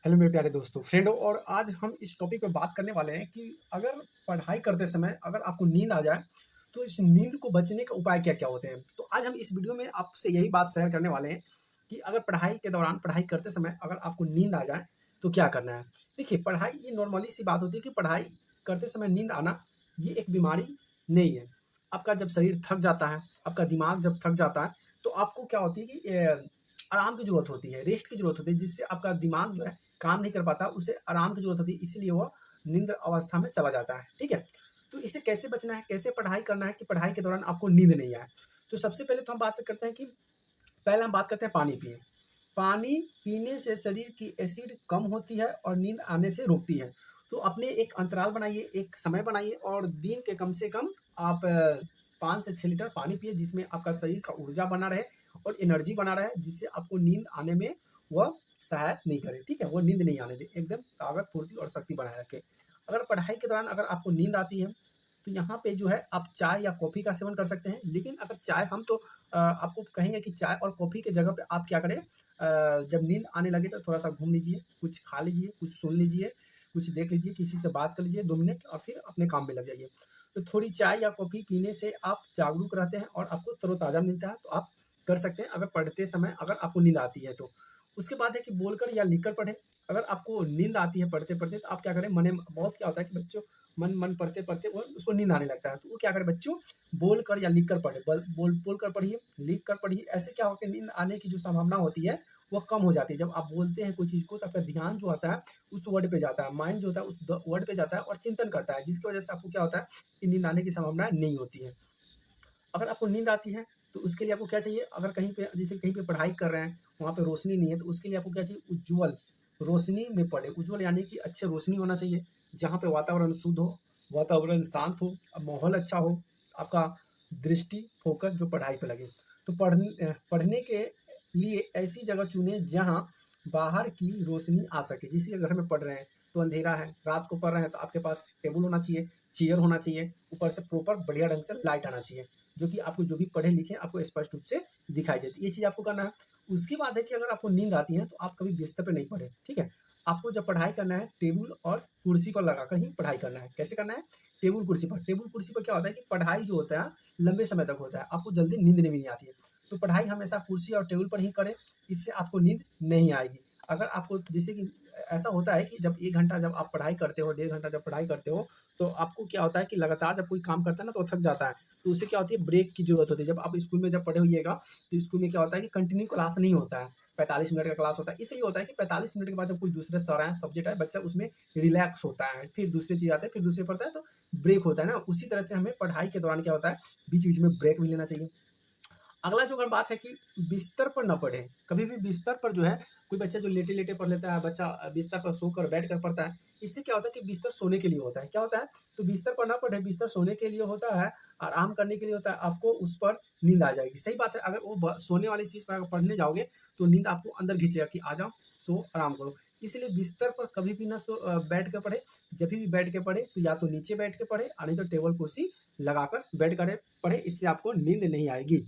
Hello मेरे प्यारे दोस्तों फ्रेंडों। और आज हम इस टॉपिक पे बात करने वाले हैं कि अगर पढ़ाई करते समय अगर आपको नींद आ जाए तो इस नींद को बचने का उपाय क्या क्या होते हैं। तो आज हम इस वीडियो में आपसे यही बात शेयर करने वाले हैं कि अगर पढ़ाई के दौरान पढ़ाई करते समय अगर आपको नींद आ जाए तो क्या करना है। देखिए, पढ़ाई ये नॉर्मली सी बात होती है कि पढ़ाई करते समय नींद आना ये एक बीमारी नहीं है। आपका जब शरीर थक जाता है, आपका दिमाग जब थक जाता है, तो आपको क्या होती है कि आराम की ज़रूरत होती है, रेस्ट की ज़रूरत होती है, जिससे आपका दिमाग जो है काम नहीं कर पाता, उसे आराम की ज़रूरत होती है, इसीलिए वह नींद अवस्था में चला जाता है, ठीक है? तो इससे कैसे बचना है, कैसे पढ़ाई करना है कि पढ़ाई के दौरान आपको नींद नहीं आए? तो सबसे पहले तो हम बात करते हैं कि पहले हम बात करते हैं पानी पिएँ। पानी पीने से शरीर की एसिड कम होती है और नींद आने से रोकती है। तो अपने एक अंतराल बनाइए, एक समय बनाइए और दिन के कम से कम आप 5 से 6 लीटर पानी पिएँ, जिसमें आपका शरीर का ऊर्जा बना रहे और एनर्जी बना रहे, जिससे आपको नींद आने में वह सहायता नहीं करे, ठीक है? वो नींद नहीं आने दे, एकदम ताकत, फुर्ती और शक्ति बनाए रखे। अगर पढ़ाई के दौरान अगर आपको नींद आती है, तो यहाँ पे जो है आप चाय या कॉफ़ी का सेवन कर सकते हैं। लेकिन अगर चाय हम तो आपको कहेंगे कि चाय और कॉफ़ी की जगह पे आप क्या करें, जब नींद आने लगे तो थोड़ा-सा घूम लीजिए, कुछ खा लीजिए, कुछ सुन लीजिए, कुछ देख लीजिए, किसी से बात कर लीजिए 2 मिनट और फिर अपने काम में लग जाइए। तो थोड़ी चाय या कॉफ़ी पीने से आप जागरूक रहते हैं और आपको तरोताज़ा मिलता है, तो आप कर सकते हैं अगर पढ़ते समय अगर आपको नींद आती है तो। उसके बाद है कि बोलकर या लिखकर पढ़ें। अगर आपको नींद आती है पढ़ते-पढ़ते तो आप क्या करें, मने बहुत क्या होता है कि बच्चों मन पढ़ते-पढ़ते वो उसको नींद आने लगता है। तो वो क्या करें बच्चों, बोलकर या लिखकर पढ़ें। बोलकर पढ़िए, लिख कर पढ़िए। ऐसे क्या हो कि नींद आने की जो संभावना होती है, वो कम हो जाती है। जब आप बोलते हैं कोई चीज़ को तो आपका ध्यान जो होता है उस वर्ड पे जाता है, माइंड जो होता है उस द वर्ड पे जाता है और चिंतन करता है, जिसकी वज़ह से आपको क्या होता है कि नींद आने की संभावना नहीं होती है। अगर आपको नींद आती है, तो उसके लिए आपको क्या चाहिए, अगर कहीं पे जैसे कहीं पे पढ़ाई कर रहे हैं, वहाँ पे रोशनी नहीं है, तो उसके लिए आपको क्या चाहिए, उज्ज्वल रोशनी में पढ़ें। उज्ज्वल यानी कि अच्छी रोशनी होना चाहिए, जहाँ पे वातावरण शुद्ध हो, वातावरण शांत हो, माहौल अच्छा हो, आपका दृष्टि, फ़ोकस जो पढ़ाई पे लगे। तो पढ़ने के लिए ऐसी जगह चुनें जहाँ बाहर की रोशनी आ सके। जैसे कि घर में पढ़ रहे हैं, तो अंधेरा है, रात को पढ़ रहे हैं, तो आपके पास टेबल होना चाहिए, चेयर होना चाहिए, ऊपर से प्रॉपर बढ़िया ढंग से लाइट आना चाहिए। जो कि आपको जो भी पढ़े-लिखे आपको स्पष्ट रूप से दिखाई देती है। ये चीज़ आपको करना है। उसके बाद है कि अगर आपको नींद आती है तो आप कभी बिस्तर पे नहीं पढ़ें, ठीक है? आपको जब पढ़ाई करना है टेबल और कुर्सी पर लगाकर ही पढ़ाई करना है। कैसे करना है? टेबल कुर्सी पर। टेबल कुर्सी पर क्या होता है कि पढ़ाई जो होता है लंबे समय तक होता है, आपको जल्दी नींद नहीं आती है। तो पढ़ाई हमेशा कुर्सी और टेबल पर ही करें, इससे आपको नींद नहीं आएगी। अगर आपको जैसे कि ऐसा होता है कि जब 1 घंटा जब आप पढ़ाई करते हो, डेढ़ घंटा जब पढ़ाई करते हो, तो आपको क्या होता है कि लगातार जब कोई काम करता है ना तो वो थक जाता है। तो उससे क्या होती है, ब्रेक की ज़रूरत होती है। जब आप स्कूल में जब पढ़े होइएगा, तो स्कूल में क्या होता है कि कंटिन्यू क्लास नहीं होता है, 45 मिनट का क्लास होता है। इसलिए होता है कि 45 मिनट के बाद जब कोई दूसरे सर आएँ, सब्जेक्ट आए, बच्चा उसमें रिलैक्स होता है, फिर दूसरी चीज़ आते हैं, फिर दूसरे पढ़ता है, तो ब्रेक होता है ना। उसी तरह से हमें पढ़ाई के दौरान क्या होता है, बीच-बीच में ब्रेक भी लेना चाहिए। अगला जो अगर बात है कि बिस्तर पर ना पढ़ें, कभी भी बिस्तर पर जो है, कोई बच्चा जो लेटे-लेटे पढ़ लेता है, बच्चा बिस्तर पर सोकर बैठकर पढ़ता है, इससे क्या होता है कि बिस्तर सोने के लिए होता है। क्या होता है? तो बिस्तर पर ना पढ़ें, बिस्तर सोने के लिए होता है, आराम करने के लिए होता है, आपको उस पर नींद आ जाएगी। सही बात है, अगर वो सोने वाली चीज़ पर अगर पढ़ने जाओगे, तो नींद आपको अंदर खींचेगा कि आ जाओ, सो आराम करो। इसलिए बिस्तर पर कभी भी ना बैठ के पढ़ें, जब भी बैठ के पढ़ें, तो या तो नीचे बैठ के पढ़ें और नहीं तो टेबल कुर्सी लगाकर बेड करे पढ़ें, इससे आपको नींद नहीं आएगी।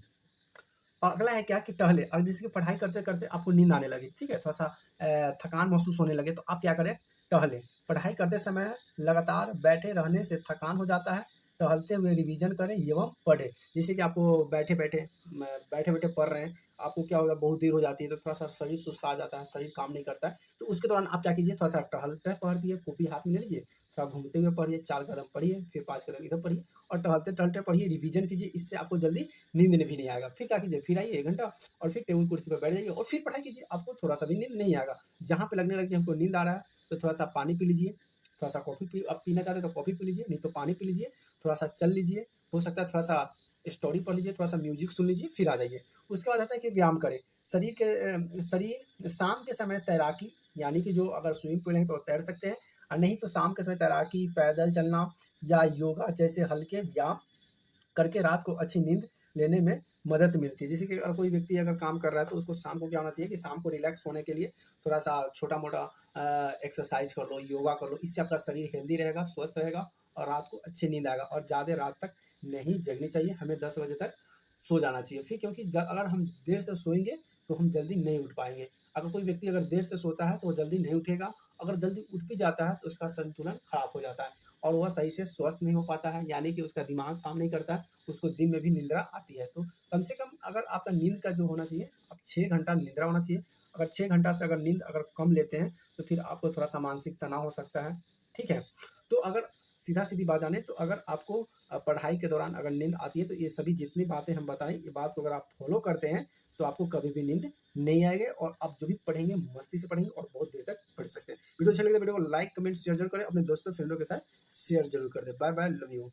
और अगला है क्या कि टहले। अब जैसे कि पढ़ाई करते-करते आपको नींद आने लगी, ठीक है? थोड़ा-सा थकान महसूस होने लगे, तो आप क्या करें, टहलें। पढ़ाई करते समय लगातार बैठे रहने से थकान हो जाता है, टहलते हुए रिवीजन करें एवं पढ़ें। जैसे कि आपको बैठे-बैठे पढ़ रहे हैं, आपको क्या होगा, बहुत देर हो जाती है, तो थोड़ा-सा शरीर सुस्ता जाता है, शरीर काम नहीं करता है, तो उसके दौरान आप क्या कीजिए, थोड़ा-सा टहलते पढ़ दिए, कॉपी हाथ में ले लीजिए, थोड़ा घूमते हुए पढ़िए, 4 कदम पढ़िए, फिर 5 कदम इधर पढ़िए और टहलते-टहलते पढ़िए, रिवीजन कीजिए, इससे आपको जल्दी नींद भी नहीं आएगा। फिर क्या कीजिए, फिर आइए 1 घंटा और फिर टेबल कुर्सी पे बैठ जाइए और फिर पढ़ाई कीजिए, आपको थोड़ा-सा भी नींद नहीं आएगा। जहाँ पे लगने लगे कि हमको नींद आ रहा है, तो थोड़ा-सा पानी पी लीजिए, थोड़ा-सा कॉफ़ी पी आप पीना चाहते हैं तो कॉफ़ी पी लीजिए, नहीं तो पानी पी लीजिए, थोड़ा-सा चल लीजिए, हो सकता है थोड़ा-सा स्टोरी पढ़ लीजिए, थोड़ा-सा म्यूज़िक सुन लीजिए, फिर आ जाइए। उसके बाद आता है कि व्यायाम करें। शरीर शाम के समय तैराकी, यानी कि जो अगर स्विमिंग पूल है तो तैर सकते हैं और नहीं तो शाम के समय तैराकी, पैदल चलना या योगा जैसे हल्के व्यायाम करके रात को अच्छी नींद लेने में मदद मिलती है। जैसे कि अगर कोई व्यक्ति अगर काम कर रहा है तो उसको शाम को क्या होना चाहिए कि शाम को रिलैक्स होने के लिए थोड़ा-सा छोटा-मोटा एक्सरसाइज़ कर लो, योगा कर लो, इससे आपका शरीर हेल्दी रहेगा, स्वस्थ रहेगा और रात को अच्छी नींद आएगा और ज़्यादा रात तक नहीं जगनी चाहिए, हमें 10 बजे तक सो जाना चाहिए। फिर क्योंकि ज अगर हम देर से सोएँगे तो हम जल्दी नहीं उठ पाएँगे। अगर कोई व्यक्ति अगर देर से सोता है तो वो जल्दी नहीं उठेगा, अगर जल्दी उठ भी जाता है तो उसका संतुलन खराब हो जाता है और वह सही से स्वस्थ नहीं हो पाता है, यानी कि उसका दिमाग काम नहीं करता है, उसको दिन में भी निंद्रा आती है। तो कम से कम अगर आपका नींद का जो होना चाहिए, अब 6 घंटा निंद्रा होना चाहिए। अगर 6 घंटा से अगर नींद अगर कम लेते हैं तो फिर आपको थोड़ा-सा मानसिक तनाव हो सकता है, ठीक है? तो अगर सीधा-सीधी बात जाने तो अगर आपको पढ़ाई के दौरान अगर नींद आती है तो ये सभी जितनी बातें हम बताएँ, ये बात को अगर आप फ़ॉलो करते हैं तो आपको कभी भी नींद नहीं आएगी और आप जो भी पढ़ेंगे मस्ती से पढ़ेंगे और बहुत देर तक पढ़ सकते हैं। वीडियो अच्छा लगे तो वीडियो को लाइक, कमेंट, शेयर ज़रूर करें। अपने दोस्तों, फ्रेंडों के साथ शेयर ज़रूर कर दें। Bye bye, love you.